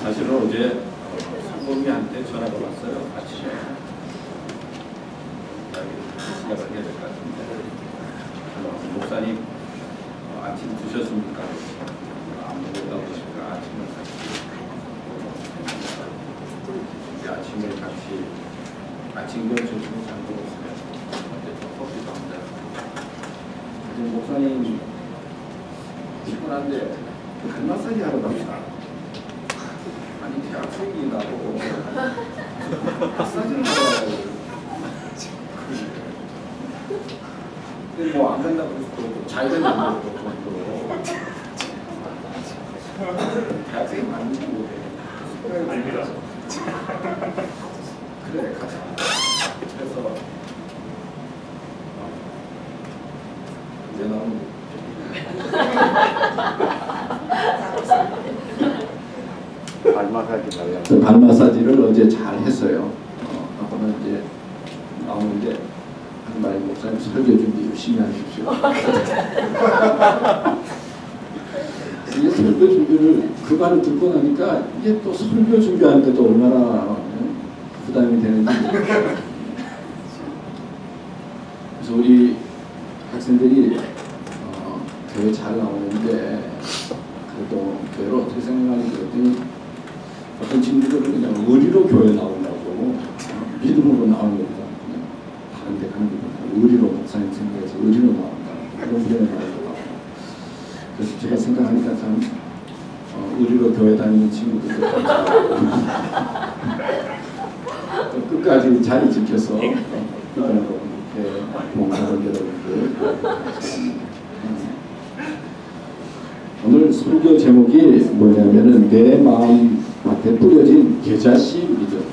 사실은 어제 상범이한테 전화가 왔어요. 아침에 시작을 해야 될 것 같은데 목사님 아침 드셨습니까? 안 먹었다고 하시니까 아침을 같이 아침을 같이 아침과 점심을 잘 먹었어요. 어제 또 커피도 한다. 목사님 피곤한데 간 마사지 하러 갑시다. 아니 대학생이라고 마사지를 하러 가요. 근데 뭐 안 된다고 해서 자기는 안 되고 정도로 대학생이 맞는지 모르겠어요. 아닙니다. 그래 가자. 그래서 이제 나오는 발 마사지를 어제 잘 했어요. 아빠는 이제 나오는데 한 말 목사님 설교 준비 열심히 하십시오. 이게 설교 준비를 그 말을 듣고 나니까 이게 또 설교 준비하는데도 얼마나 부담이 되는지. 그래서 우리 학생들이 교회 잘 나오는데 그래도 교회를 어떻게 생각하는지 그랬더니 어떤 친구들은 그냥 의리로 교회 나오려고 믿음으로 나오는 것보다 그냥 다른 데 가는 것보다 의리로 목사님 생각해서 의리로 나온다 그런 교회 나오려고. 그래서 제가 생각하니까 참 의리로 교회 다니는 친구들도 끝까지 자리 지켜서 이렇게 봉사하는 여러분들 오늘 설교 제목이 뭐냐면은 내 마음 밭에 뿌려진 겨자씨 믿음.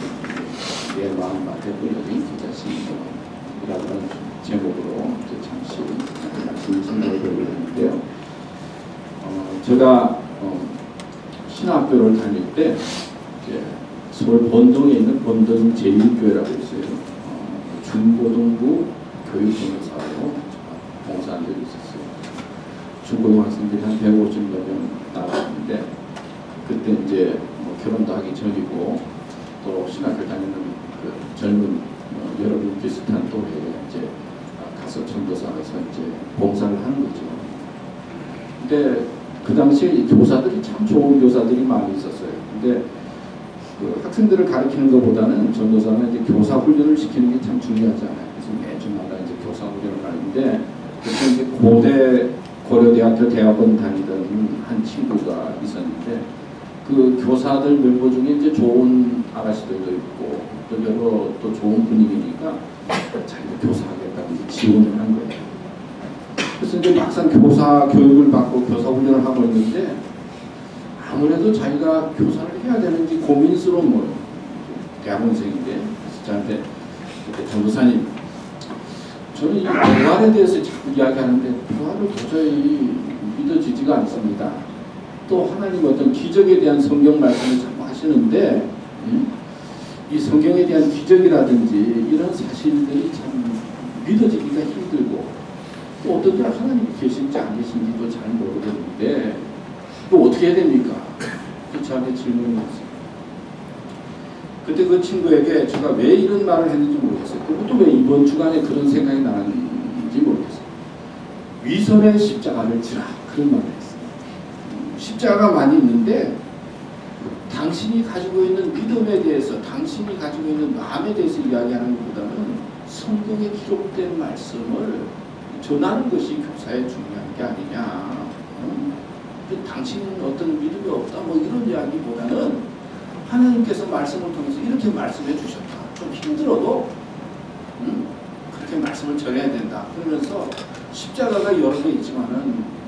내 마음 밭에 뿌려진 겨자씨 믿음이라는 제목으로 잠시 말씀을 전달드리려고 하는데요. 제가 신학교를 다닐 때 서울 본동에 있는 본동 제1교회라고 있어요. 중고등부 교육봉사로 봉사한 적이 있었어요. 중고등학생들이 한 150여 명 나왔는데 그때 이제 뭐 결혼도 하기 전이고 또 신학교 다니는 그 젊은 여러분 비슷한 또래에 이제 가서 전도사에서 이제 봉사를 하는 거죠. 근데 그 당시에 교사들이 참 좋은 교사들이 많이 있었어요. 근데 그 학생들을 가르치는 것보다는 전도사는 이제 교사 훈련을 시키는 게 참 중요하잖아요. 그래서 매주마다 이제 교사 훈련을 하는데 그때 이제 고대 고려대학교 대학원 다니던 한 친구가 있었는데 그 교사들 멤버 중에 이제 좋은 아가씨들도 있고 또 여러 또 좋은 분위기니까 자기가 교사하겠다고 지원을 한 거예요. 그래서 이제 막상 교사 교육을 받고 교사 훈련을 하고 있는데 아무래도 자기가 교사를 해야 되는지 고민스러운 거예요. 대학원생인데 그래서 저한테 전도사님 저는 이 부활에 대해서 자꾸 이야기하는데 부활을 도저히 믿어지지가 않습니다. 또 하나님 어떤 기적에 대한 성경 말씀을 자꾸 하시는데 이 성경에 대한 기적이라든지 이런 사실들이 참 믿어지기가 힘들고 또 어떤 때 하나님이 계신지 안 계신지도 잘 모르겠는데 또 어떻게 해야 됩니까? 저한테 질문을 했어요. 그때 그 친구에게 제가 왜 이런 말을 했는지 모르겠어요. 그것도 왜 이번 주간에 그런 생각이 나는지 모르겠어요. 위선의 십자가를 지라 그런 말을 했어요. 십자가가 많이 있는데 당신이 가지고 있는 믿음에 대해서 당신이 가지고 있는 마음에 대해서 이야기하는 것보다는 성경에 기록된 말씀을 전하는 것이 교사의 중요한 게 아니냐. 당신은 어떤 믿음이 없다 뭐 이런 이야기보다는 하나님께서 말씀을 통해서 이렇게 말씀해 주셨다. 좀 힘들어도 그렇게 말씀을 전해야 된다. 그러면서 십자가가 여러 개 있지만은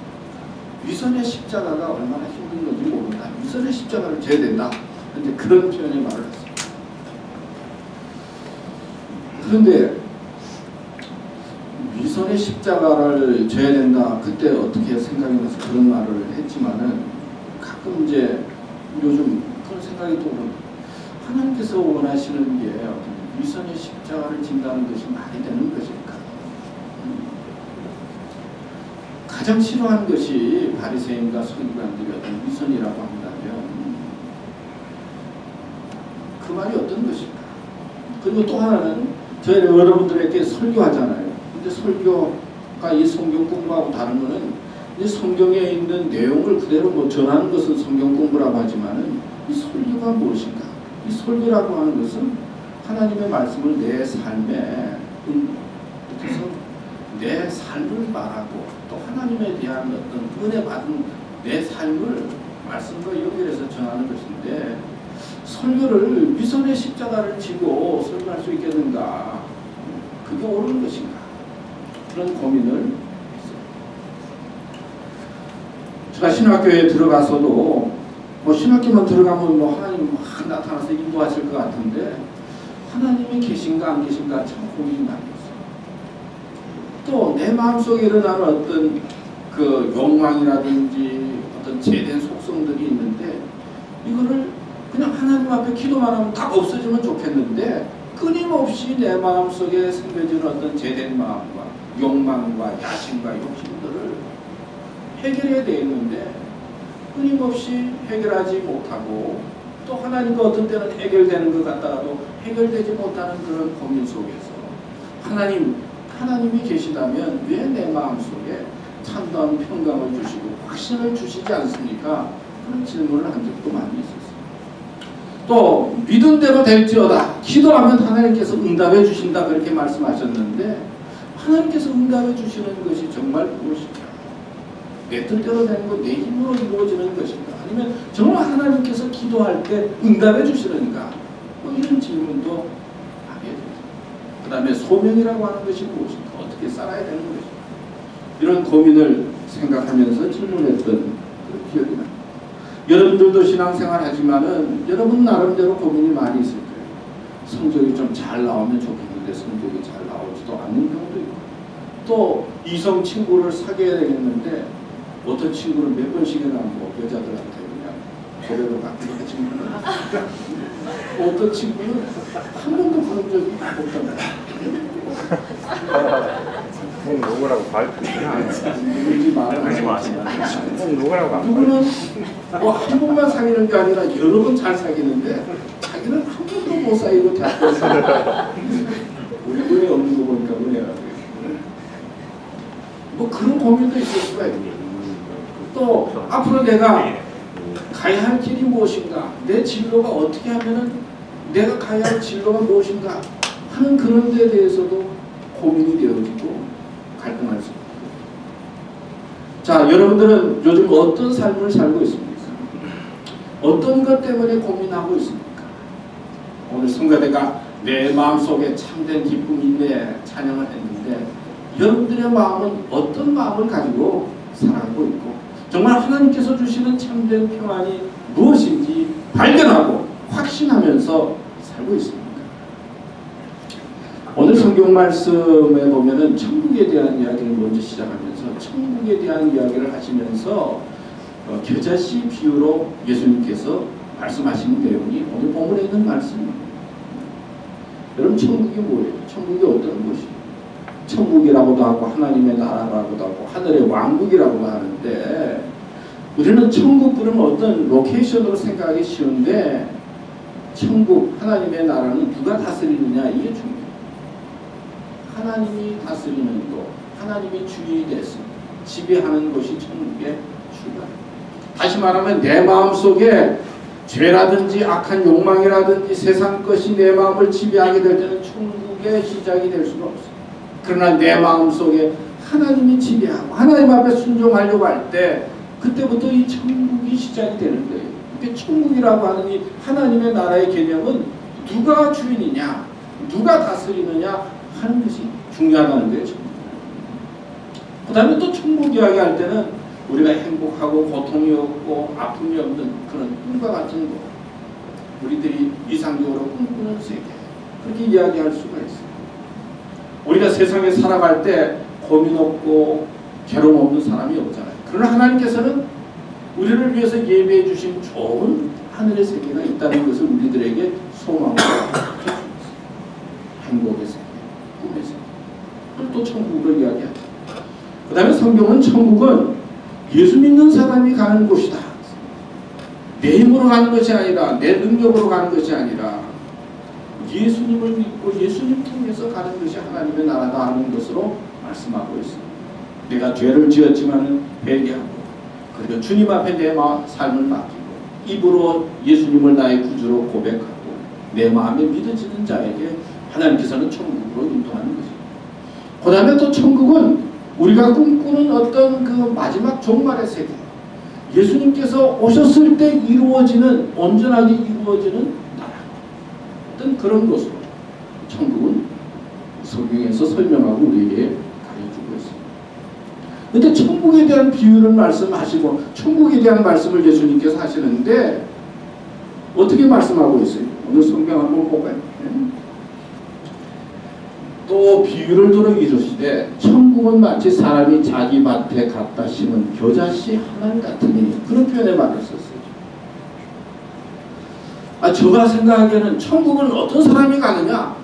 위선의 십자가가 얼마나 힘든 건지 모른다. 위선의 십자가를 져야 된다. 근데 그런 표현의 말을 했어요. 그런데 위선의 십자가를 져야 된다. 그때 어떻게 생각이 나서 그런 말을 했지만은 가끔 이제 요즘 그런 생각이 또 하나님께서 원하시는 게 어떤 위선의 십자가를 진다는 것이 말이 되는 것일까? 가장 싫어하는 것이 바리새인과 서기관들이 어떤 위선이라고 한다면 그 말이 어떤 것인가. 그리고 또 하나는 저희 여러분들에게 설교하잖아요. 근데 설교가 이 성경 공부하고 다른 거는 이 성경에 있는 내용을 그대로 뭐 전하는 것은 성경 공부라고 하지만은 이 설교가 무엇인가? 이 설교라고 하는 것은 하나님의 말씀을 내 삶에 그래서 내 삶을 말하고 또 하나님에 대한 어떤 은혜 받은 내 삶을 말씀과 연결해서 전하는 것인데 설교를 위선의 십자가를 지고 설교할 수 있겠는가? 그게 옳은 것인가? 그런 고민을 했어요. 제가 신학교에 들어가서도 뭐 신학교만 들어가면 뭐 하나님 막 나타나서 인도하실 것 같은데 하나님이 계신가 안 계신가 참 고민이 많이 있어요. 또 내 마음속에 일어나는 어떤 그 욕망이라든지 어떤 죄된 속성들이 있는데 이거를 그냥 하나님 앞에 기도만 하면 다 없어지면 좋겠는데 끊임없이 내 마음속에 생겨지는 어떤 죄된 마음과 욕망과 야심과 욕심들을 해결해야 되는데 끊임없이 해결하지 못하고 또 하나님과 어떤 때는 해결되는 것 같다가도 해결되지 못하는 그런 고민 속에서 하나님이 계시다면 왜 내 마음속에 참다운 평강을 주시고 확신을 주시지 않습니까? 그런 질문을 한 적도 많이 있었어요. 또 믿은 대로 될지어다. 기도하면 하나님께서 응답해 주신다 그렇게 말씀하셨는데 하나님께서 응답해 주시는 것이 정말 무엇인가? 내 뜻대로 되는 것, 내 힘으로 이루어지는 것인가? 아니면 정말 하나님께서 기도할 때 응답해 주시는가? 뭐 이런 질문도 하게 됩니다. 그 다음에 소명이라고 하는 것이 무엇인가? 어떻게 살아야 되는 것인가? 이런 고민을 생각하면서 질문했던 그런 기억이 납니다. 여러분들도 신앙생활 하지만은 여러분 나름대로 고민이 많이 있을 거예요. 성적이 좀 잘 나오면 좋겠는데 성적이 잘 나오지도 않는 경우도 있고 또 이성 친구를 사귀어야 되겠는데 어떤 친구는 몇 번씩이나 뭐 여자들한테 그냥 고백을 받고 하지만 어떤 친구는 한 번도 그런 적이 없답니다. 꼭 누구라고 발표하지 마. 꼭 누구라고 누구는 뭐 한 번만 사귀는 게 아니라 여러 번 잘 사귀는데 자기는 한 번도 못 사귀고 대학교에서 우리 은혜 없는 거 보니까 은혜가 뭐 그런 고민도 있을 수가 있고 또 앞으로 내가 가야 할 길이 무엇인가, 내 진로가 어떻게 하면은 내가 가야 할 진로가 무엇인가 하는 그런 데에 대해서도 고민이 되어지고 갈등할 수 있습니다. 자, 여러분들은 요즘 어떤 삶을 살고 있습니까? 어떤 것 때문에 고민하고 있습니까? 오늘 성가대가 내 마음속에 참된 기쁨이 있네 찬양을 했는데 여러분들의 마음은 어떤 마음을 가지고 살아가고 있고 정말 하나님께서 주시는 참된 평안이 무엇인지 발견하고 확신하면서 살고 있습니까? 오늘 성경 말씀에 보면은 천국에 대한 이야기를 먼저 시작하면서 천국에 대한 이야기를 하시면서 겨자씨 비유로 예수님께서 말씀하시는 내용이 오늘 본문에 있는 말씀입니다. 여러분 천국이 뭐예요? 천국이 어떤 곳이에요? 천국이라고도 하고 하나님의 나라라고도 하고 하늘의 왕국이라고도 하는데 우리는 천국 부르면 어떤 로케이션으로 생각하기 쉬운데 천국, 하나님의 나라는 누가 다스리느냐 이게 중요해요. 하나님이 다스리는 것, 하나님이 주인이 돼서 지배하는 것이 천국의 출발. 다시 말하면 내 마음속에 죄라든지 악한 욕망이라든지 세상 것이 내 마음을 지배하게 될 때는 천국의 시작이 될 수가 없어요. 그러나 내 마음속에 하나님이 지배하고 하나님 앞에 순종하려고 할 때 그때부터 이 천국이 시작이 되는 거예요. 이게 천국이라고 하는 이 하나님의 나라의 개념은 누가 주인이냐, 누가 다스리느냐 하는 것이 중요하다는 거예요. 그 다음에 또 천국 이야기할 때는 우리가 행복하고 고통이 없고 아픔이 없는 그런 꿈과 같은 거, 우리들이 이상적으로 꿈꾸는 세계, 그렇게 이야기할 수가 있어요. 우리가 세상에 살아갈 때 고민 없고 괴로움 없는 사람이 없잖아요. 그러나 하나님께서는 우리를 위해서 예배해 주신 좋은 하늘의 세계가 있다는 것을 우리들에게 소망으로 해주셨어요. 행복의 세계, 꿈의 세계. 그리고 또 천국을 이야기하죠. 그 다음에 성경은 천국은 예수 믿는 사람이 가는 곳이다. 내 힘으로 가는 것이 아니라 내 능력으로 가는 것이 아니라 예수님을 믿고 예수님 통해서 가는 것이 하나님의 나라다 하는 것으로 말씀하고 있습니다. 내가 죄를 지었지만 회개하고 그리고 주님 앞에 내 삶을 맡기고 입으로 예수님을 나의 구주로 고백하고 내 마음에 믿어지는 자에게 하나님께서는 천국으로 인도하는 것입니다. 그 다음에 또 천국은 우리가 꿈꾸는 어떤 그 마지막 종말의 세계, 예수님께서 오셨을 때 이루어지는, 온전하게 이루어지는 나라, 어떤 그런 것으로 천국은 성경에서 설명하고 우리에게 가르쳐주고 있습니다. 그런데 천국에 대한 비유를 말씀하시고 천국에 대한 말씀을 예수님께서 하시는데 어떻게 말씀하고 있어요? 오늘 성경 한번 볼까요? 또 비유를 들어 이르시되 천국은 마치 사람이 자기 밭에 갖다 심은 겨자씨 하나 같으니, 그런 표현에 말을 썼어요. 제가 생각하기에는 천국은 어떤 사람이 가느냐?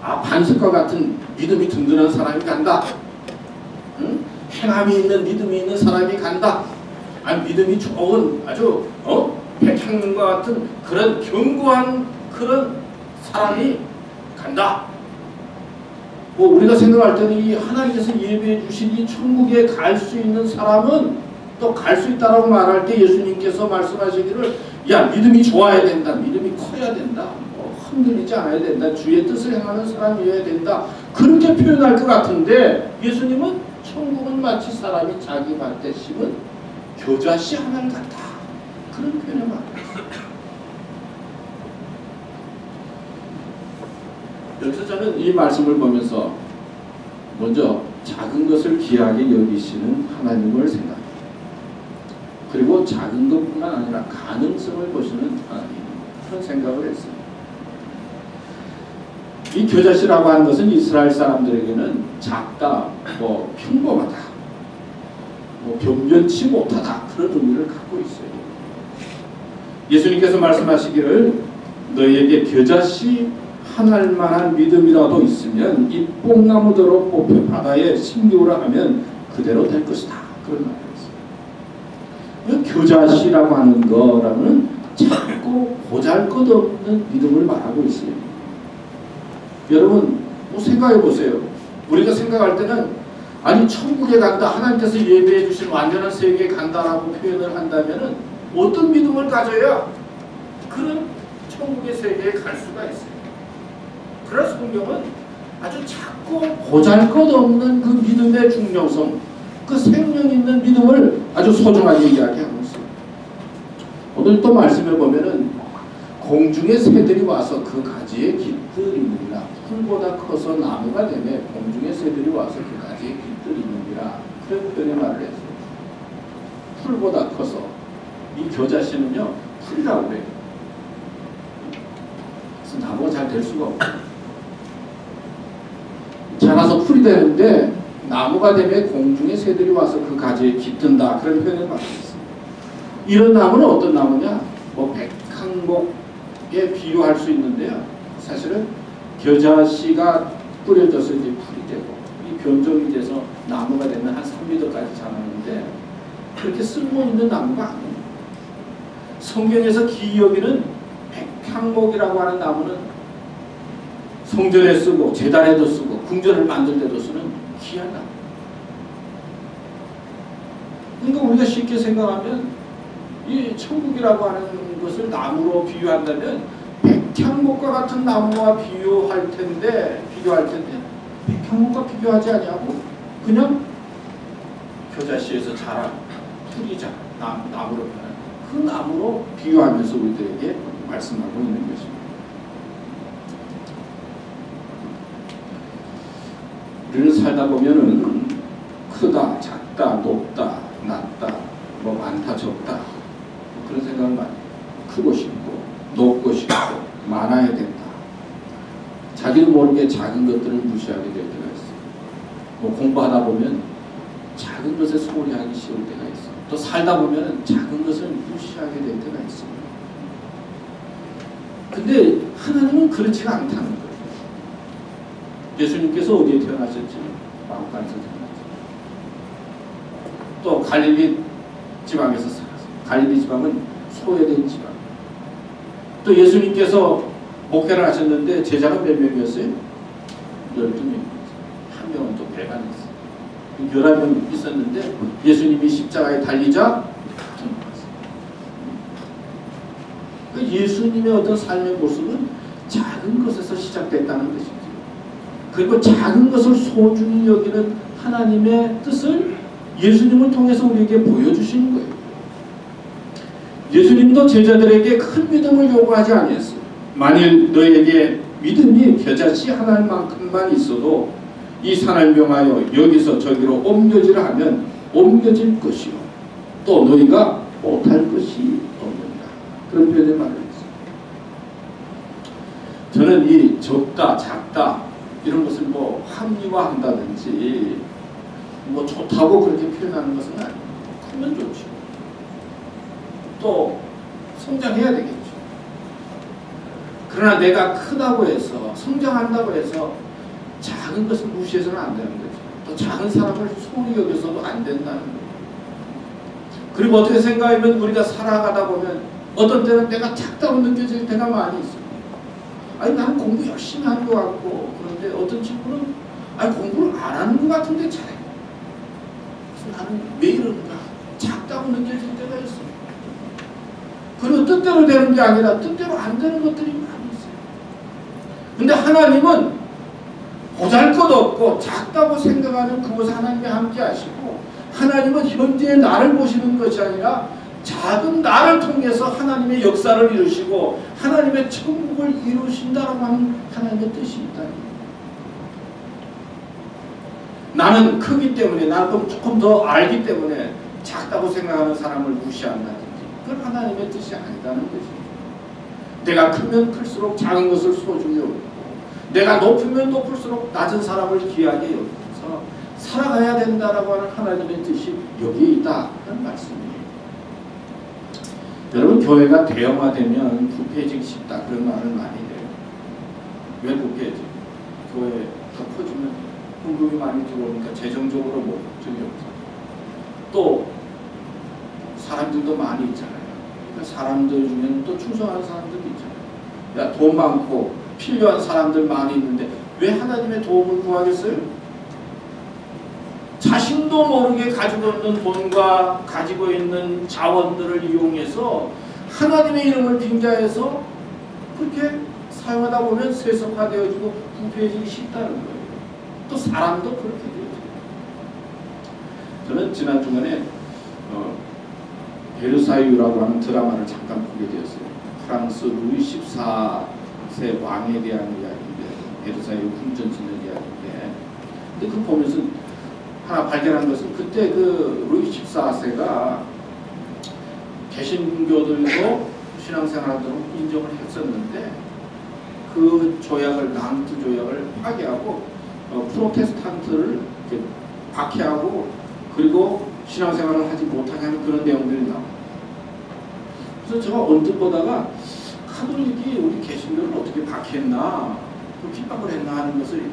반석과 같은 믿음이 든든한 사람이 간다. 응? 행함이 있는 믿음이 있는 사람이 간다. 믿음이 좋은 아주 백향과 같은 그런 견고한 그런 사람이 간다. 우리가 생각할 때는 이 하나님께서 예배해 주신 이 천국에 갈 수 있는 사람은 또 갈 수 있다라고 말할 때 예수님께서 말씀하시기를 믿음이 좋아야 된다, 믿음이 커야 된다, 흔들리지 않아야 된다, 주의 뜻을 행하는 사람이어야 된다, 그렇게 표현할 것 같은데 예수님은 천국은 마치 사람이 자기 밭에 심은 겨자씨 하나를 같다, 그런 표현을 말했어요. 여기서 저는 이 말씀을 보면서 먼저 작은 것을 귀하게 여기시는 하나님을 생각합니다. 그리고 작은 것뿐만 아니라 가능성을 보시는 하나님, 그런 생각을 했습니다. 이 겨자씨라고 하는 것은 이스라엘 사람들에게는 작다, 평범하다, 변변치 못하다, 그런 의미를 갖고 있어요. 예수님께서 말씀하시기를 너희에게 겨자씨 한 알만한 믿음이라도 있으면 이 뽕나무대로 뽑혀 바다에 심기우라 하면 그대로 될 것이다, 그런 말이었어요. 겨자씨라고 하는 거라는 작고 보잘것없는 믿음을 말하고 있어요. 여러분 생각해 보세요. 우리가 생각할 때는 천국에 간다, 하나님께서 예배해 주신 완전한 세계에 간다라고 표현을 한다면 어떤 믿음을 가져야 그런 천국의 세계에 갈 수가 있어요. 그래서 성경은 아주 작고 보잘것없는 그 믿음의 중요성, 그 생명 있는 믿음을 아주 소중하게 이야기하고 있어요. 오늘 또 말씀해 보면은 공중의 새들이 와서 그 가지에 깃들이느니라. 풀보다 커서 나무가 되며 공중의 새들이 와서 그 가지에 깃들이느니라. 그런 표현의 말을 했어요. 풀보다 커서, 이 겨자씨는요 풀이라고 그래요. 그래서 나무가 잘 될 수가 없어요. 자라서 풀이 되는데 나무가 되면 공중의 새들이 와서 그 가지에 깃든다, 그런 표현을 받았습니다. 이런 나무는 어떤 나무냐? 백향목에 비유할 수 있는데요. 사실은 겨자씨가 뿌려져서 이제 풀이 되고 이 변종이 돼서 나무가 되면 한 3m까지 자라는데 그렇게 쓸모있는 나무가 아니에요. 성경에서 기이 여기는 백향목이라고 하는 나무는 성전에 쓰고 제단에도 쓰고 궁전을 만들 때도 쓰는 귀한 나무. 그러니까 우리가 쉽게 생각하면 이 천국이라고 하는 것을 나무로 비유한다면 백향목과 같은 나무와 비교할 텐데 백향목과 비교하지 아니하고 그냥 겨자씨에서 자란 풀이 자란 나무로 변한 그 나무로 비유하면서 우리들에게 말씀하고 있는 것입니다. 우리는 살다 보면은 크다, 작다, 높다, 낮다, 많다, 적다, 그런 생각을 많이 해요. 크고 싶고 높고 싶고 많아야 된다. 자기도 모르게 작은 것들을 무시하게 될 때가 있어요. 공부하다 보면 작은 것에 소홀히 하기 쉬울 때가 있어요. 또 살다 보면 작은 것을 무시하게 될 때가 있어요. 근데 하나님은 그렇지가 않다는 거예요. 예수님께서 어디에 태어나셨지? 마구간에서 태어나셨죠. 또 갈릴리 지방에서 살았어요. 갈릴리 지방은 소외된 지방. 또 예수님께서 목회를 하셨는데 제자가 몇 명이었어요? 12명. 한 명은 또 배반했어요. 11명 있었는데 예수님이 십자가에 달리자 예수님의 어떤 삶의 모습은 작은 것에서 시작됐다는 것이죠. 그리고 작은 것을 소중히 여기는 하나님의 뜻을 예수님을 통해서 우리에게 보여주시는 거예요. 예수님도 제자들에게 큰 믿음을 요구하지 아니했어요. 만일 너에게 믿음이 겨자씨 하나만큼만 있어도 이 산을 명하여 여기서 저기로 옮겨지라 하면 옮겨질 것이요 또 너희가 못할 것이 없느니라. 그런 표현을 말했어요. 저는 이 적다 작다 이런 것을 뭐 합리화한다든지 뭐 좋다고 그렇게 표현하는 것은 아니에요. 크면 좋죠. 또 성장해야 되겠죠. 그러나 내가 크다고 해서 성장한다고 해서 작은 것을 무시해서는 안 되는 거죠. 또 작은 사람을 소홀히 여겨서도 안 된다는 거예요. 그리고 어떻게 생각하면 우리가 살아가다 보면 어떤 때는 내가 작다고 느껴질 때가 많이 있어요. 아니 나는 공부 열심히 하는 것 같고 그런데 어떤 친구는 아니 공부를 안 하는 것 같은데 잘해. 그래서 나는 왜 이러는가 작다고 느껴질 때가 있어요. 그리고 뜻대로 되는 게 아니라 뜻대로 안 되는 것들이 많이 있어요. 근데 하나님은 보잘것없고 작다고 생각하는 그것을 하나님이 함께 하시고 하나님은 현재의 나를 보시는 것이 아니라 작은 나를 통해서 하나님의 역사를 이루시고 하나님의 천국을 이루신다라고 하는 하나님의 뜻이 있다. 나는 크기 때문에 나는 조금 더 알기 때문에 작다고 생각하는 사람을 무시한다든지 그건 하나님의 뜻이 아니다는 것이죠. 내가 크면 클수록 작은 것을 소중히 여기고 내가 높으면 높을수록 낮은 사람을 귀하게 여기면서 살아가야 된다라고 하는 하나님의 뜻이 여기에 있다 하는 말씀이에요. 여러분 교회가 대형화되면 부패해지기 쉽다 그런 말을 많이 해요. 왜 부패해지? 교회가 커지면 헌금이 많이 들어오니까 재정적으로 목적이 없어요. 또 사람들도 많이 있잖아요. 그러니까 사람들 중에는 또 충성하는 사람들도 있잖아요. 야, 돈 많고 필요한 사람들 많이 있는데 왜 하나님의 도움을 구하겠어요? 자신도 모르게 가지고 있는 돈과 가지고 있는 자원들을 이용해서 하나님의 이름을 빙자해서 그렇게 사용하다 보면 세속화되어지고 부패해지기 쉽다는 거예요. 또 사람도 그렇게 되어져요. 저는 지난 주간에 베르사유라고 하는 드라마를 잠깐 보게 되었어요. 프랑스 루이 14세 왕에 대한 이야기인데 베르사유 궁전 짓는 이야기인데 근데 그걸 보면서 하나 발견한 것은 그때 그 루이 14세가 개신교들도 신앙생활하도록 인정을 했었는데 그 조약을 낭트 조약을 파기하고 프로테스탄트를 박해하고 그리고 신앙생활을 하지 못하게 하는 그런 내용들이 나와요. 그래서 제가 언뜻 보다가 카톨릭이 우리 개신교를 어떻게 박해했나 핍박을 했나 하는 것을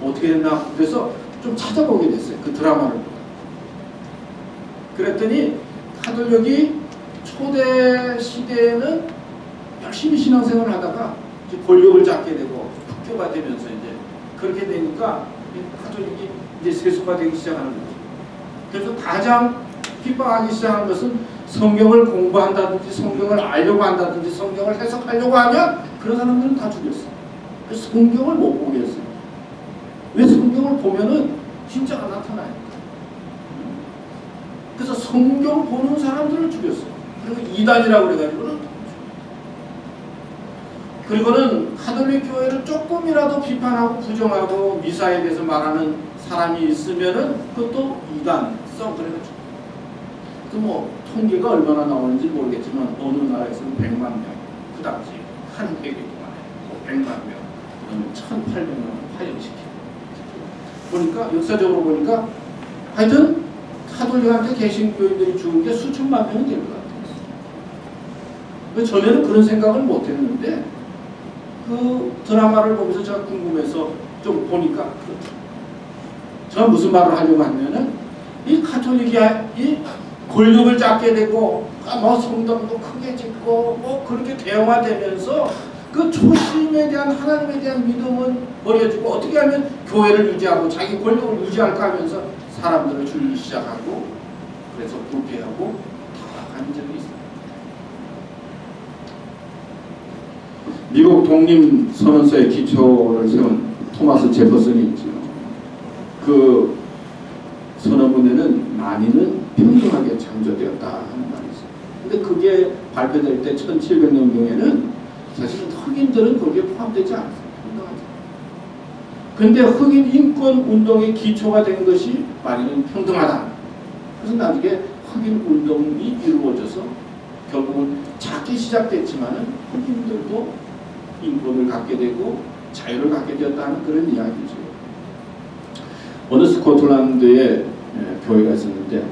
어떻게 했나 그래서 좀 찾아보게 됐어요. 그 드라마를 보고. 그랬더니 카톨릭이 초대 시대에는 열심히 신앙생활을 하다가 이제 권력을 잡게 되고 국교가 되면서 이제 그렇게 되니까 카톨릭이 이제 세속화 되기 시작하는 거죠. 그래서 가장 핍박하기 시작한 것은 성경을 공부한다든지 성경을 알려고 한다든지 성경을 해석하려고 하면 그런 사람들은 다 죽였어요. 그래서 성경을 못 보게 했어요. 왜 성경을 보면은 진짜가 나타나요. 그래서 성경 보는 사람들을 죽였어요. 그리고 이단이라고 그래가지고는 그리고는 카톨릭 교회를 조금이라도 비판하고 부정하고 미사에 대해서 말하는 사람이 있으면은 그것도 이단성 그래가지고 그 뭐 통계가 얼마나 나오는지 모르겠지만 어느 나라에서는 100만 명 그 당시 한 회기 동안에 100만 명 그다음에 1,800명을 파형시키고 보니까 역사적으로 보니까 하여튼 카톨릭한테 개신교인들이 죽은 게 수천만 명은 될 것 같아요. 전에는 그런 생각을 못했는데 그 드라마를 보면서 제가 궁금해서 좀 보니까 제가 무슨 말을 하려고 하면은 이 카톨릭이 이 권력을 잡게 되고 뭐 성당도 크게 짓고 뭐 그렇게 대형화되면서 그 초심에 대한 하나님에 대한 믿음은 버려지고 어떻게 하면 교회를 유지하고 자기 권력을 유지할까 하면서 사람들을 줄이기 시작하고 그래서 부패하고 타락한 적이 있습니다. 미국 독립선언서의 기초를 세운 토마스 제퍼슨이 있죠. 그 선언문에는 만인은 평등하게 창조되었다 하는 말이 있어요. 근데 그게 발표될 때 1700년경에는 사실은 흑인들은 거기에 포함되지 않았어요. 평등하지. 근데 흑인 인권 운동의 기초가 된 것이 만인은 평등하다. 그래서 나중에 흑인 운동이 이루어져서 결국은 작게 시작됐지만은 흑인들도 인권을 갖게 되고 자유를 갖게 되었다는 그런 이야기죠. 어느 스코틀랜드에 교회가 있었는데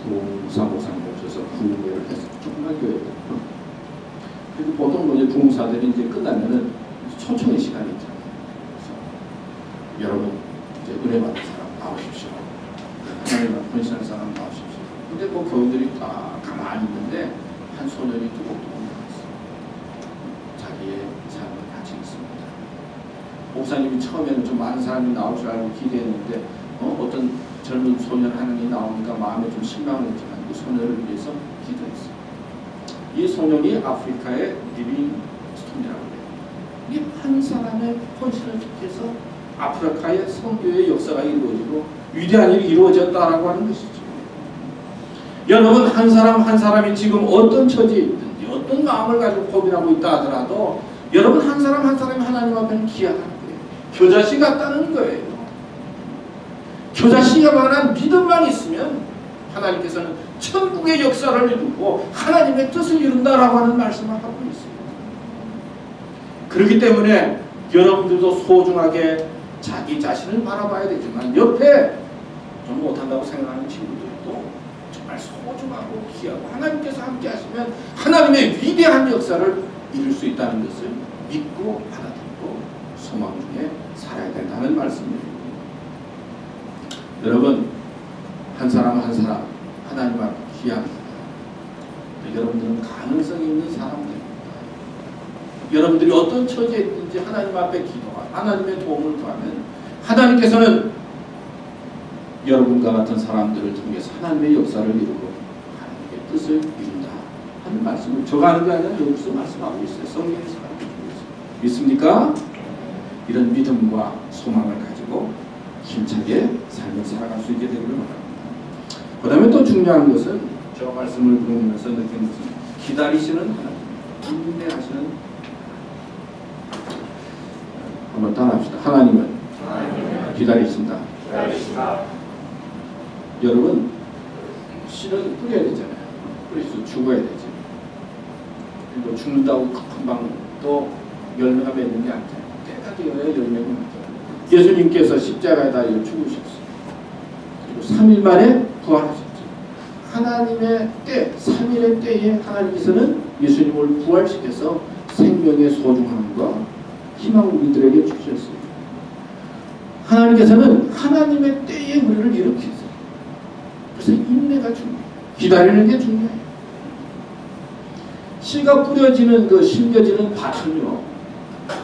부흥사 목사님 오셔서 부흥회를 했어요. 조그만 교회예요. 그리고 보통 이제 부흥사들이 이제 끝나면은 초청의 시간이 있잖아요. 그래서 여러분 이제 은혜 받은 사람 나오십시오. 하나님 앞에 헌신할 사람 나오십시오. 근데 뭐 교인들이 다 가만히 있는데 한 소년이 뚜벅뚜벅 나왔어요. 자기의 삶을 같이 있습니다. 목사님이 처음에는 좀 많은 사람이 나올 줄 알고 기대했는데 어떤 젊은 소년 하나님이 나오니까 마음에 좀 실망을 했지만 그 소년을 위해서 기도했어요. 이 소년이 아프리카의 리빙스톤이라고 해요. 이게 한 사람의 헌신을 통해서 아프리카의 선교의 역사가 이루어지고 위대한 일이 이루어졌다라고 하는 것이죠. 여러분 한 사람 한 사람이 지금 어떤 처지에 있든지 어떤 마음을 가지고 고민하고 있다 하더라도 여러분 한 사람 한 사람이 하나님 앞에는 귀하다는 거예요. 겨자씨 같다는 거예요. 겨자씨가 말한 믿음만 있으면 하나님께서는 천국의 역사를 이루고 하나님의 뜻을 이룬다라고 하는 말씀을 하고 있습니다. 그렇기 때문에 여러분들도 소중하게 자기 자신을 바라봐야 되지만 옆에 좀 못한다고 생각하는 친구들도 정말 소중하고 귀하고 하나님께서 함께 하시면 하나님의 위대한 역사를 이룰 수 있다는 것을 믿고 받아들이고 소망 중에 살아야 된다는 말씀입니다. 여러분 한 사람 한 사람 하나님 앞에 귀합니다. 여러분들은 가능성이 있는 사람들입니다. 여러분들이 어떤 처지에 있든지 하나님 앞에 기도하고 하나님의 도움을 구하면 하나님께서는 여러분과 같은 사람들을 통해서 하나님의 역사를 이루고 하나님의 뜻을 이룬다 하는 말씀을 저가 하는 게 아니라 여기서 말씀하고 있어요. 성경에서 하고 있어요. 믿습니까? 이런 믿음과 소망을 가지고 힘차게 삶을 살아갈 수 있게 되기를 바랍니다. 그 다음에 또 중요한 것은 저 말씀을 보면서 느낀 것은 기다리시는 하나님, 인내하시는 한번 따라합시다. 하나님은 기다리신다. 여러분 씨는 뿌려야 되잖아요. 뿌려서 죽어야 되지. 그리고 죽는다고 금방 또 열매가 맺는 게 아니잖아요. 때가 되어야 열매가 맺잖아요. 예수님께서 십자가에 달려 죽으셨어요. 그리고 3일 만에 부활하셨죠. 하나님의 때, 3일의 때에 하나님께서는 예수님을 부활시켜서 생명의 소중함과 희망을 우리들에게 주셨어요. 하나님께서는 하나님의 때에 우리를 일으키세요. 그래서 인내가 중요해요. 기다리는 게 중요해요. 씨가 뿌려지는 그 심겨지는 밭은요,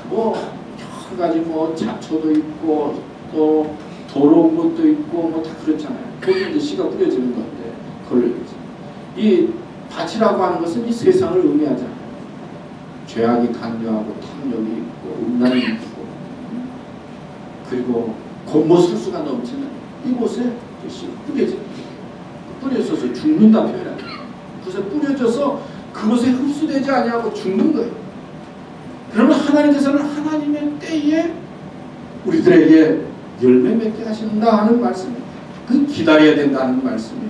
뭐 여러 가지 뭐 잡초도 있고 또 더러운 것도 있고 뭐 다 그렇잖아요. 거기 이제 씨가 뿌려지는 건데, 그걸 이 밭이라고 하는 것은 이 세상을 의미하잖아요. 죄악이 간류하고 탐욕이 있고 음란이 있고 그리고 곤모술수가 넘치는 이곳에 씨가 뿌려져서 죽는다 표현합니다. 그래서 뿌려져서 그것에 흡수되지 아니하고 죽는 거예요. 그러면 하나님께서는 하나님의 때에 우리들에게 열매 맺게 하신다 하는 말씀입니다. 그 기다려야 된다는 말씀이에요.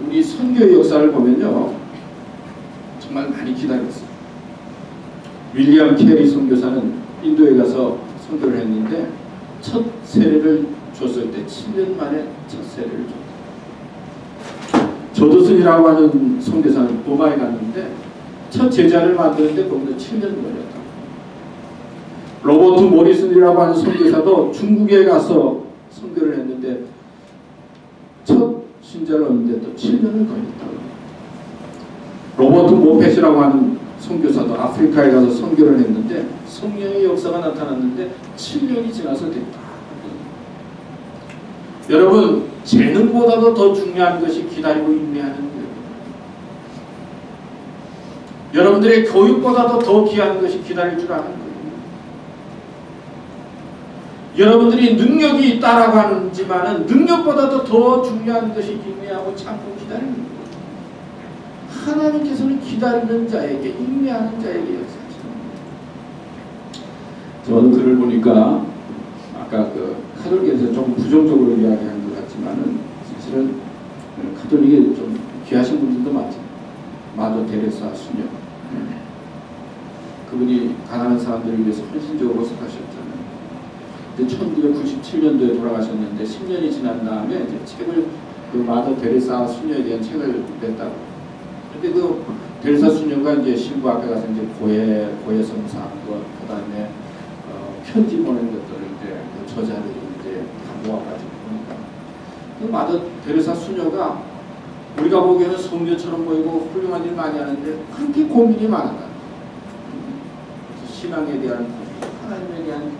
우리 선교의 역사를 보면요, 정말 많이 기다렸어요. 윌리엄 캐리 선교사는 인도에 가서 선교를 했는데 첫 세례를 줬을 때 7년 만에 첫 세례를 줬다. 조드슨이라고 하는 선교사는 보마에 갔는데 첫 제자를 만드는데 거기서 7년 걸렸다. 로버트 모리슨이라고 하는 선교사도 중국에 가서 선교를 했는데 첫 신자를 얻는데 또 7년을 걸렸다. 모펫이라고 하는 선교사도 아프리카에 가서 선교를 했는데 성령의 역사가 나타났는데 7년이 지나서 됐다. 여러분, 재능보다도 더 중요한 것이 기다리고 인내하는 거예요. 여러분들의 교육보다도 더 귀한 것이 기다릴 줄 아는 거예요. 여러분들이 능력이 있다라고 하는지만은 능력보다도 더 중요한 것이 인내하고 참고 기다리는 거예요. 하나님께서는 기다리는 자에게, 인내하는 자에게 역사하시는 거예요. 저는 글을 보니까 아까 그 카톨릭에서 좀 부정적으로 이야기한 것 같지만은 사실은 카톨릭에 좀 귀하신 분들도 많죠. 마더 테레사 수녀. 그분이 가난한 사람들을 위해서 헌신적으로 사셨잖아요. 근데 1997년도에 돌아가셨는데 10년이 지난 다음에 이제 책을 그 마더 테레사 수녀에 대한 책을 냈다고. 근데 그 테레사 수녀가 이제 신부 앞에 가서 이제 고해 성사한 것, 그다음에 편지 보낸 것들을 이제 그 저자들이 이제 다 모아가지고 보니까 그 마더 테레사 수녀가 우리가 보기에는 성녀처럼 보이고 훌륭한 일 많이 하는데 그렇게 고민이 많았다. 신앙에 대한 고민, 하나님에 대한 고민,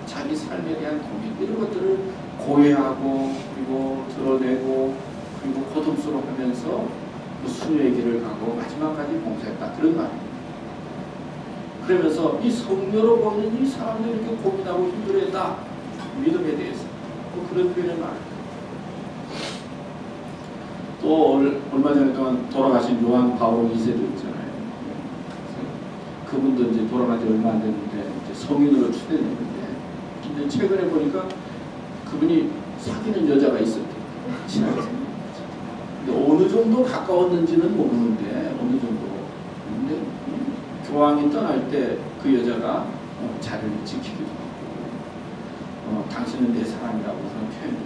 자기 삶에 대한 고민, 이런 것들을 고해하고 그리고 드러내고 그리고 고통스러워하면서 그 수녀의 길을 가고 마지막까지 봉사했다. 그런 말입니다. 그러면서 이 성녀로 보이는 이 사람들이 이렇게 고민하고 힘들어했다. 믿음에 대해서 그런 표현을 말합니다. 또 얼마 전에 동안 돌아가신 요한 바오로 2세도 있잖아요. 그분도 이제 돌아간 지 얼마 안 됐는데 이제 성인으로 추대됐는데 근데 최근에 보니까 그분이 사귀는 여자가 있었대요. 친하게 생긴 여자. 근데 어느 정도 가까웠는지는 모르는데 어느 정도. 근데 교황이 떠날 때 그 여자가 자리를 지키기도 하고 당신은 내 사랑이라고 그런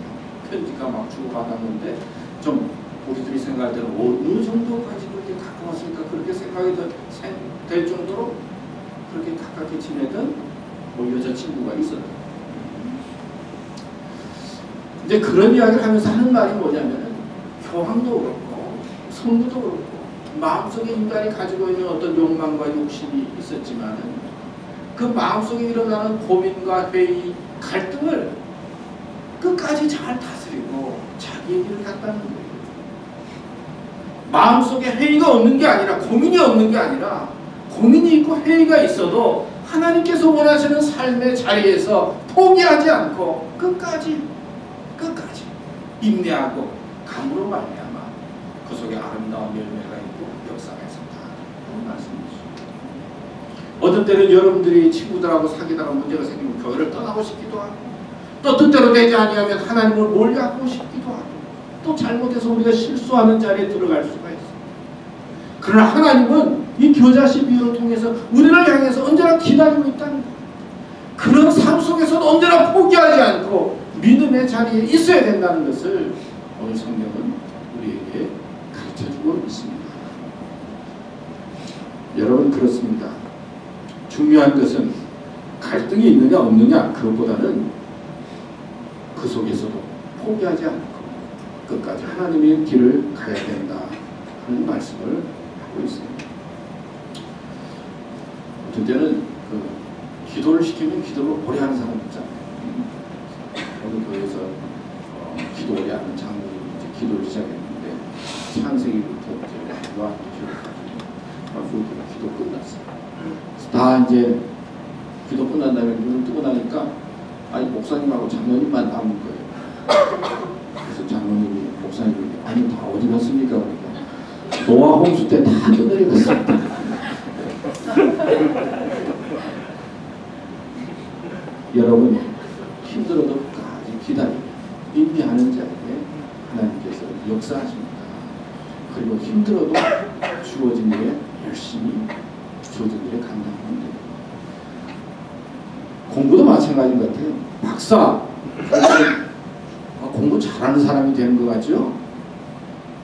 편지가 막 주고받았는데 좀 우리들이 생각할 때는 어느 정도까지 그렇게 가까웠을까 그렇게 생각이 될 정도로 그렇게 가깝게 지내던 여자친구가 있었다. 이제 그런 이야기를 하면서 하는 말이 뭐냐면 교황도 그렇고 성도도 그렇고 마음속에 인간이 가지고 있는 어떤 욕망과 욕심이 있었지만은 그 마음속에 일어나는 고민과 회의, 갈등을 끝까지 잘 다스리고 자기의 길을 갔다는 거예요. 마음속에 회의가 없는 게 아니라 고민이 없는 게 아니라 고민이 있고 회의가 있어도 하나님께서 원하시는 삶의 자리에서 포기하지 않고 끝까지 인내하고 감으로 말미암아 그 속에 아름다운 열매가 있고 역사가 있었다. 그런 말씀이죠. 어떤 때는 여러분들이 친구들하고 사귀다가 문제가 생기면 교회를 떠나고 싶기도 하고 또 뜻대로 되지 아니하면 하나님을 몰려하고 싶기도 하고 또 잘못해서 우리가 실수하는 자리에 들어갈 수가 있어요. 그러나 하나님은 이 겨자씨 비유를 통해서 우리를 향해서 언제나 기다리고 있다는 거예요. 그런 삶 속에서도 언제나 포기하지 않고 믿음의 자리에 있어야 된다는 것을 오늘 성경은 우리에게 가르쳐주고 있습니다. 여러분 그렇습니다. 중요한 것은 갈등이 있느냐 없느냐 그것보다는 그 속에서도 포기하지 않고 끝까지 하나님의 길을 가야 된다 하는 말씀을 하고 있습니다. 어떤 때는 기도를 시키면 기도를 오래 하는 사람 있잖아요. 어느 교회에서 기도 오래 하는 장로님이 이제 기도를 시작했는데 창세기부터 이제 요한계시록 기도 끝났어요. 다 이제 기도 끝난 다음에 눈을 뜨고 나니까 아니 목사님하고 장로님만 남은 거예요. 그래서 장로님이 목사님이 아니 다 어디 갔습니까? 그러니까 노아 홍수 때 다 떠내려갔습니다. 여러분 힘들어도 끝까지 기다리고 인내하는 자에게 하나님께서 역사하십니다. 그리고 힘들어도 주어진 일에 열심히 주어진 일에 감당하면 돼요. 공부도 마찬가지인 것 같아요. 박사 공부 잘하는 사람이 되는 것 같죠?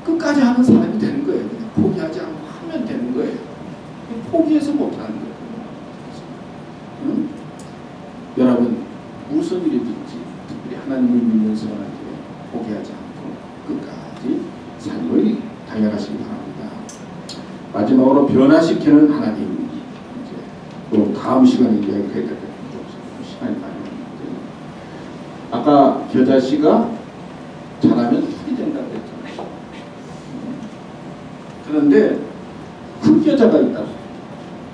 끝까지 하는 사람이 되는 거예요. 그냥 포기하지 않고 하면 되는 거예요. 포기해서 못하는 거예요. 응? 여러분 무슨 일이든지 특별히 하나님을 믿는 사람에게 포기하지 않고 끝까지 삶을 달려가시기 바랍니다. 마지막 마지막으로 변화시키는 하나님. 이제 또 다음 시간에 이야기해야 될 것 시간이 많이 없는데 아까 겨자씨가 자라면 흙이 된다고 했잖아요. 그런데 흙겨자가 있다고.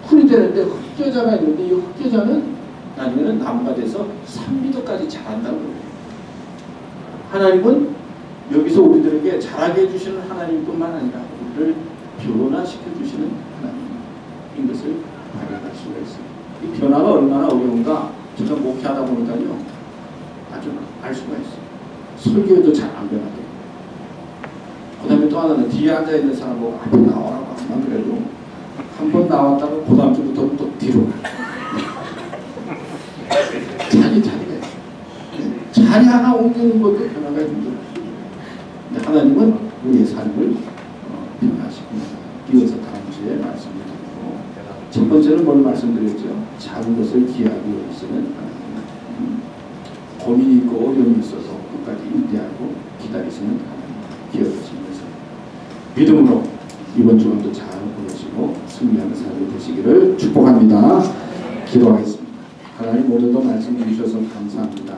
흙이 되는데 흙겨자가 있는데 이 흙겨자는 나중에는 나무가 돼서 3m까지 자란다고 그래요. 하나님은 여기서 우리들에게 자라게 해주시는 하나님뿐만 아니라 우리를 변화시켜 주시는 하나님인 것을 발견할 수가 있어요. 이 변화가 얼마나 어려운가 제가 목회하다 보니까요 아주 알 수가 있어요. 설교에도 잘 안 변하대요. 그 다음에 또 하나는 뒤에 앉아있는 사람 보고 앞에 나오라고 하면 그래도 한 번 나왔다가 그 다음 주부터는 또 뒤로 자리가 있어요. 자리 하나 옮기는 것도 변화가 힘들어요. 하나님은 우리의 삶을 변화시킵니다. 이어서 다음 주에 말씀을 드리고 첫 번째는 뭘 말씀드렸죠? 작은 것을 귀하게 여기시는 하나님. 고민이 있고 어려움이 있어서 끝까지 인내하고 기다리시는 하나님 기억하시면서 믿음으로 이번 주간도 잘 보내시고 승리하는 삶이 되시기를 축복합니다. 기도하겠습니다. 하나님 오늘도 말씀 주셔서 감사합니다.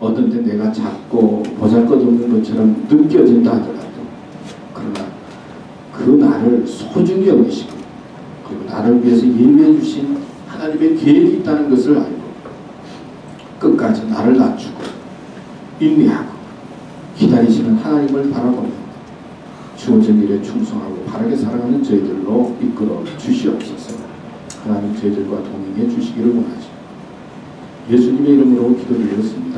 어떤 때 내가 작고 보잘것없는 것처럼 느껴진다 하더라도 그러나 그 나를 소중히 여기시고 그리고 나를 위해서 예비해 주신 하나님의 계획이 있다는 것을 알고 끝까지 나를 낮추고 인내하고 기다리시는 하나님을 바라보며 주어진 일에 충성하고 바르게 살아가는 저희들로 이끌어 주시옵소서. 하나님 저희들과 동행해 주시기를 원하시고 예수님의 이름으로 기도드렸습니다.